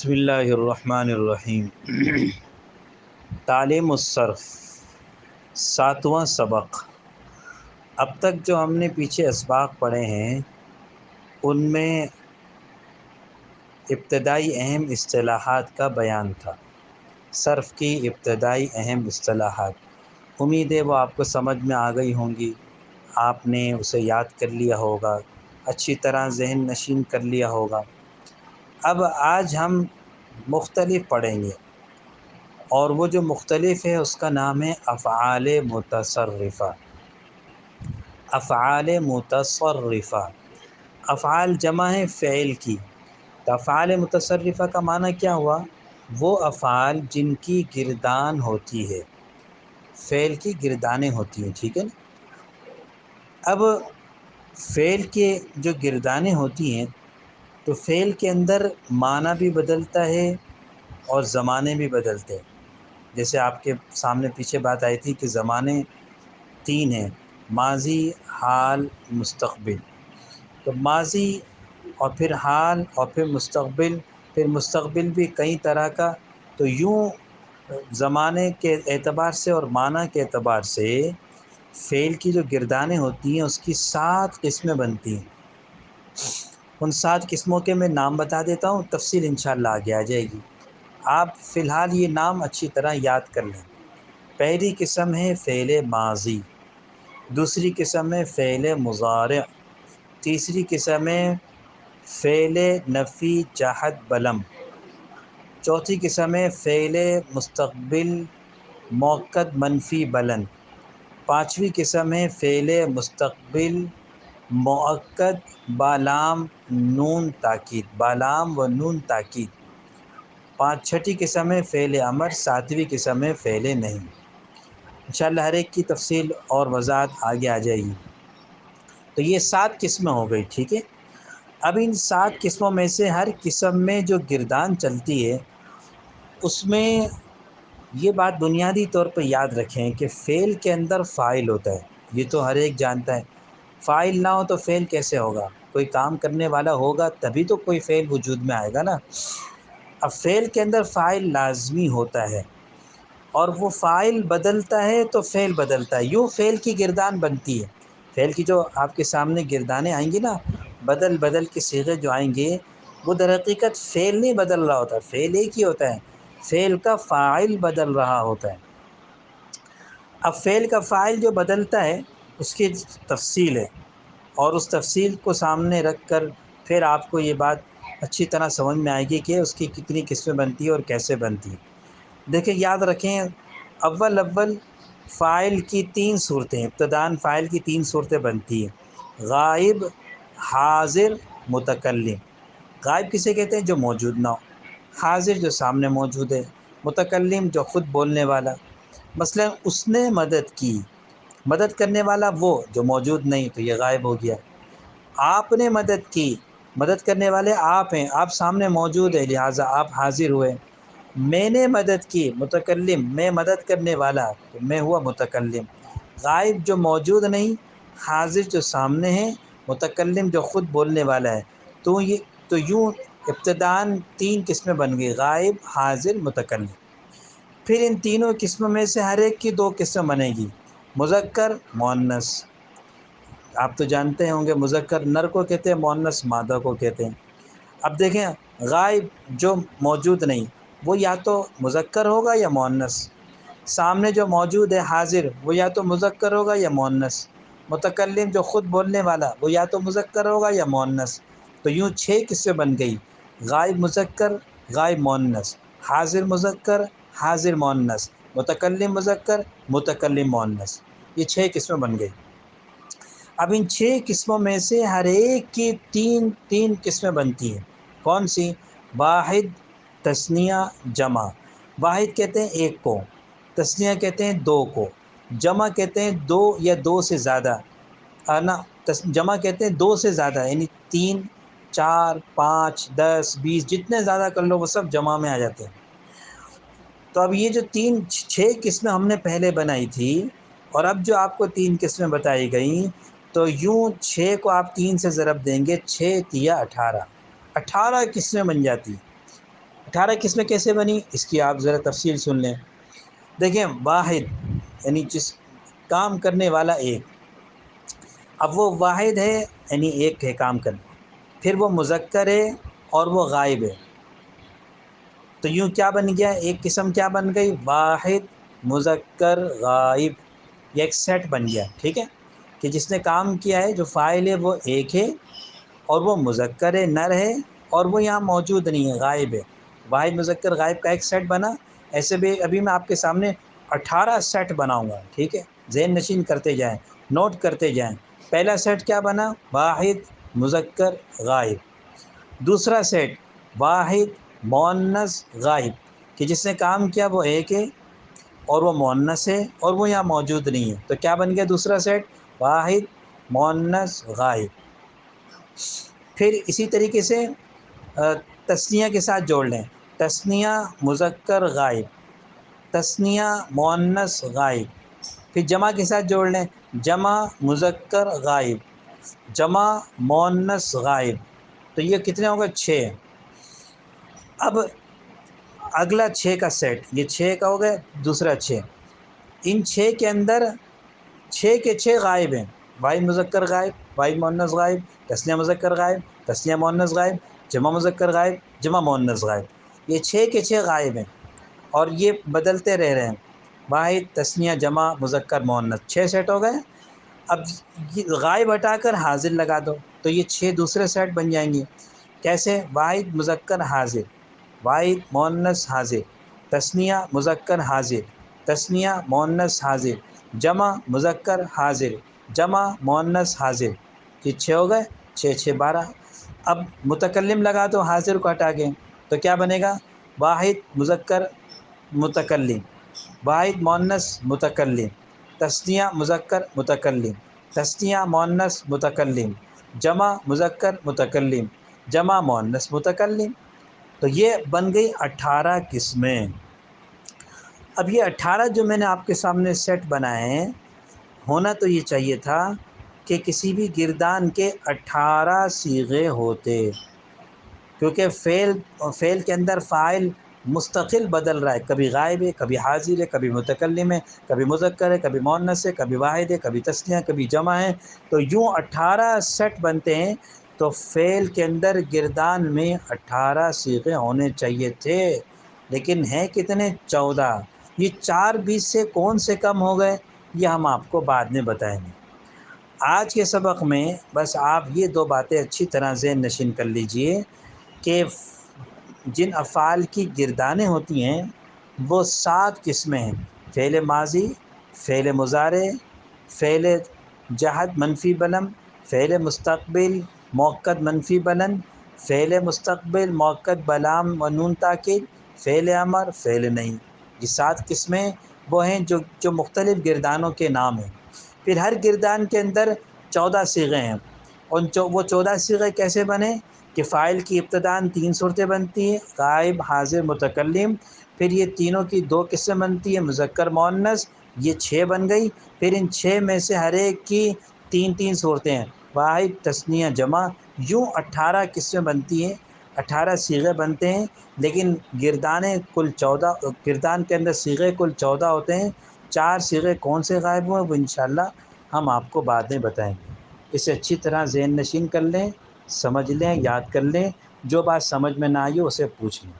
بسم اللہ الرحمن الرحیم۔ تعلیم الصرف، 7واں سبق۔ اب تک جو ہم نے پیچھے اسباق پڑھے ہیں ان میں ابتدائی اہم اصطلاحات کا بیان تھا، صرف کی ابتدائی اہم اصطلاحات۔ امید ہے وہ آپ کو سمجھ میں آ گئی ہوں گی، آپ نے اسے یاد کر لیا ہوگا، اچھی طرح ذہن نشین کر لیا ہوگا۔ اب آج ہم مختلف پڑھیں گے، اور وہ جو مختلف ہے اس کا نام ہے افعال متصرفہ۔ افعال متصرفہ، افعال جمع ہے فعل کی، تو افعال متصرفہ کا معنی کیا ہوا؟ وہ افعال جن کی گردان ہوتی ہے، فعل کی گردانیں ہوتی ہیں، ٹھیک ہے نا۔ اب فعل کے جو گردانیں ہوتی ہیں تو فعل کے اندر معنی بھی بدلتا ہے اور زمانے بھی بدلتے ہیں۔ جیسے آپ کے سامنے پیچھے بات آئی تھی کہ زمانے 3 ہیں، ماضی، حال، مستقبل۔ تو ماضی اور پھر حال اور پھر مستقبل بھی کئی طرح کا۔ تو یوں زمانے کے اعتبار سے اور معنی کے اعتبار سے فعل کی جو گردانیں ہوتی ہیں اس کی 7 قسمیں بنتی ہیں۔ ان 7 قسموں کے میں نام بتا دیتا ہوں، تفصیل انشاءاللہ آگے آ جائے گی۔ آپ فی الحال یہ نام اچھی طرح یاد کر لیں۔ پہلی قسم ہے فعل ماضی، دوسری قسم ہے فعل مضارع، تیسری قسم ہے فعل نفی جہد بلم، چوتھی قسم ہے فعل مستقبل مؤکد منفی بلند، پانچویں قسم ہے فعل مستقبل مؤکد بالام نون تاکید، بالام و نون تاکید، چھٹی قسم ہے فعل امر، ساتویں قسم ہے فعل نہیں۔ انشاءاللہ ہر ایک کی تفصیل اور وضاحت آگے آ جائے گی۔ تو یہ 7 قسمیں ہو گئی، ٹھیک ہے۔ اب ان 7 قسموں میں سے ہر قسم میں جو گردان چلتی ہے اس میں یہ بات بنیادی طور پر یاد رکھیں کہ فعل کے اندر فاعل ہوتا ہے، یہ تو ہر ایک جانتا ہے۔ فاعل نہ ہو تو فعل کیسے ہوگا؟ کوئی کام کرنے والا ہوگا تبھی تو کوئی فعل وجود میں آئے گا نا۔ اب فعل کے اندر فاعل لازمی ہوتا ہے، اور وہ فاعل بدلتا ہے تو فعل بدلتا ہے، یوں فعل کی گردان بنتی ہے۔ فعل کی جو آپ کے سامنے گردانیں آئیں گی نا، بدل کے صیغے جو آئیں گے، وہ در حقیقت فعل نہیں بدل رہا ہوتا، فعل ایک ہی ہوتا ہے، فعل کا فاعل بدل رہا ہوتا ہے۔ اب فعل کا فاعل جو بدلتا ہے اس کی تفصیل ہے، اور اس تفصیل کو سامنے رکھ کر پھر آپ کو یہ بات اچھی طرح سمجھ میں آئے گی کہ اس کی کتنی قسمیں بنتی ہیں اور کیسے بنتی ہیں۔ دیکھیں، یاد رکھیں، اول فاعل کی 3 صورتیں، ابتداً فاعل کی 3 صورتیں بنتی ہیں: غائب، حاضر، متکلم۔ غائب کسے کہتے ہیں؟ جو موجود نہ ہو۔ حاضر جو سامنے موجود ہے۔ متکلم جو خود بولنے والا۔ مثلا اس نے مدد کی، مدد کرنے والا وہ جو موجود نہیں، تو یہ غائب ہو گیا۔ آپ نے مدد کی، مدد کرنے والے آپ ہیں، آپ سامنے موجود ہیں، لہٰذا آپ حاضر ہوئے۔ میں نے مدد کی، متکلم، میں مدد کرنے والا، تو میں ہوا متکلم۔ غائب جو موجود نہیں، حاضر جو سامنے ہے، متکلم جو خود بولنے والا ہے۔ تو یوں ابتداً 3 قسمیں بن گئی: غائب، حاضر، متکلم۔ پھر ان تینوں قسموں میں سے ہر ایک کی 2 قسمیں بنے گی: مذکر، مؤنث۔ آپ تو جانتے ہوں گے مذکر نر کو کہتے ہیں، مؤنث مادہ کو کہتے ہیں۔ اب دیکھیں، غائب جو موجود نہیں وہ یا تو مذکر ہوگا یا مؤنث۔ سامنے جو موجود ہے حاضر، وہ یا تو مذکر ہوگا یا مؤنث۔ متکلم جو خود بولنے والا، وہ یا تو مذکر ہوگا یا مؤنث۔ تو یوں 6 قسمیں بن گئی: غائب مذکر، غائب مؤنث، حاضر مذکر، حاضر مؤنث، متکلم مذکر، متکلم مؤنث۔ یہ 6 قسمیں بن گئی۔ اب ان 6 قسموں میں سے ہر ایک کی 3 قسمیں بنتی ہیں۔ کون سی؟ واحد، تثنیہ، جمع۔ واحد کہتے ہیں 1 کو، تثنیہ کہتے ہیں 2 کو، جمع کہتے ہیں 2 یا 2 سے زیادہ، جمع کہتے ہیں 2 سے زیادہ، یعنی 3، 4، 5، 10، 20، جتنے زیادہ کر لو وہ سب جمع میں آ جاتے ہیں۔ تو اب یہ جو 6 قسمیں ہم نے پہلے بنائی تھی، اور اب جو آپ کو 3 قسمیں بتائی گئیں، تو یوں 6 کو آپ 3 سے ضرب دیں گے، 6 تیا 18، 18 قسمیں بن جاتی۔ 18 قسمیں کیسے بنی اس کی آپ ذرا تفصیل سن لیں۔ دیکھیں واحد یعنی جس کام کرنے والا ایک، اب وہ واحد ہے یعنی ایک ہے کام کرنے، پھر وہ مذکر ہے اور وہ غائب ہے، تو یوں کیا بن گیا، ایک قسم کیا بن گئی، واحد مذکر غائب، یہ ایک سیٹ بن گیا، ٹھیک ہے، کہ جس نے کام کیا ہے جو فاعل ہے وہ ایک ہے اور وہ مذکر ہے، نر ہے، اور وہ یہاں موجود نہیں ہے، غائب ہے، واحد مذکر غائب کا ایک سیٹ بنا۔ ایسے بھی ابھی میں آپ کے سامنے 18 سیٹ بناؤں گا، ٹھیک ہے، ذہن نشین کرتے جائیں، نوٹ کرتے جائیں۔ پہلا سیٹ کیا بنا، واحد مذکر غائب۔ دوسرا سیٹ واحد مؤنث غائب، کہ جس نے کام کیا وہ ایک ہے اور وہ مؤنث ہے اور وہ یہاں موجود نہیں ہے، تو کیا بن گیا دوسرا سیٹ، واحد مؤنث غائب۔ پھر اسی طریقے سے تثنیہ کے ساتھ جوڑ لیں، تثنیہ مذکر غائب، تثنیہ مؤنث غائب۔ پھر جمع کے ساتھ جوڑ لیں، جمع مذکر غائب، جمع مؤنث غائب، تو یہ کتنے ہو گئے، 6۔ اب اگلا 6 کا سیٹ، یہ 6 کا ہو گیا، دوسرا 6، ان 6 کے اندر 6 کے 6 غائب ہیں، واحد مذکر غائب، واحد مؤنث غائب، تثنیہ مذکر غائب، تثنیہ مؤنث غائب، جمع مذکر غائب، جمع مؤنث غائب، یہ 6 کے 6 غائب ہیں اور یہ بدلتے رہ رہے ہیں، واحد تثنیہ جمع مذکر مؤنث، 6 سیٹ ہو گئے۔ اب یہ غائب ہٹا کر حاضر لگا دو تو یہ 6 دوسرے سیٹ بن جائیں گے، کیسے، واحد مذکر حاضر، واحد مؤنث حاضر، تثنیہ مذکر حاضر، تثنیہ مؤنث حاضر، جمع مذکر حاضر، جمع مؤنث حاضر، یہ 6 ہو گئے، 6 6 12۔ اب متکلم لگا دو حاضر کو ہٹا کے تو کیا بنے گا، واحد مذکر متکلم، واحد مؤنث متکلم، تثنیہ مذکر متکلم، تثنیہ مؤنث متکلم، جمع مذکر متکلم، جمع مؤنث متکلم، تو یہ بن گئی 18 قسمیں۔ اب یہ 18 جو میں نے آپ کے سامنے سیٹ بنائے ہیں، ہونا تو یہ چاہیے تھا کہ کسی بھی گردان کے 18 صیغے ہوتے، کیونکہ فعل کے اندر فاعل مستقل بدل رہا ہے، کبھی غائب ہے، کبھی حاضر ہے، کبھی متکلم ہے، کبھی مذکر ہے، کبھی مؤنث ہے، کبھی واحد ہے، کبھی تثنیہ، کبھی جمع ہے، تو یوں 18 سیٹ بنتے ہیں، تو فعل کے اندر گردان میں 18 صیغے ہونے چاہیے تھے، لیکن ہیں کتنے، 14۔ یہ 4 20 سے کون سے کم ہو گئے، یہ ہم آپ کو بعد میں بتائیں گے۔ آج کے سبق میں بس آپ یہ 2 باتیں اچھی طرح ذہن نشین کر لیجئے کہ جن افعال کی گردانیں ہوتی ہیں وہ 7 قسمیں ہیں، فعل ماضی، فعل مضارع، فعل جہد منفی بلند، فعل مستقبل مؤکد منفی بلند، فعل مستقبل مؤکد بلام و نون تاکید، فعل امر، فعل نہیں، یہ 7 قسمیں وہ ہیں جو مختلف گردانوں کے نام ہیں۔ پھر ہر گردان کے اندر 14 صیغے ہیں، وہ 14 صیغے کیسے بنے کہ فاعل کی ابتداً 3 صورتیں بنتی ہیں، غائب، حاضر، متکلم، پھر یہ تینوں کی 2 قسمیں بنتی ہیں، مذکر مؤنث، یہ 6 بن گئی، پھر ان 6 میں سے ہر ایک کی 3 3 صورتیں ہیں، واحد تثنیہ جمع، یوں 18 قسمیں بنتی ہیں، 18 صیغے بنتے ہیں، لیکن گردانیں کل 14، گردان کے اندر صیغے کل 14 ہوتے ہیں۔ 4 صیغے کون سے غائب ہوئے وہ انشاءاللہ ہم آپ کو بعد میں بتائیں گے۔ اسے اچھی طرح ذہن نشین کر لیں، سمجھ لیں، یاد کر لیں، جو بات سمجھ میں نہ آئی ہو اسے پوچھ لیں۔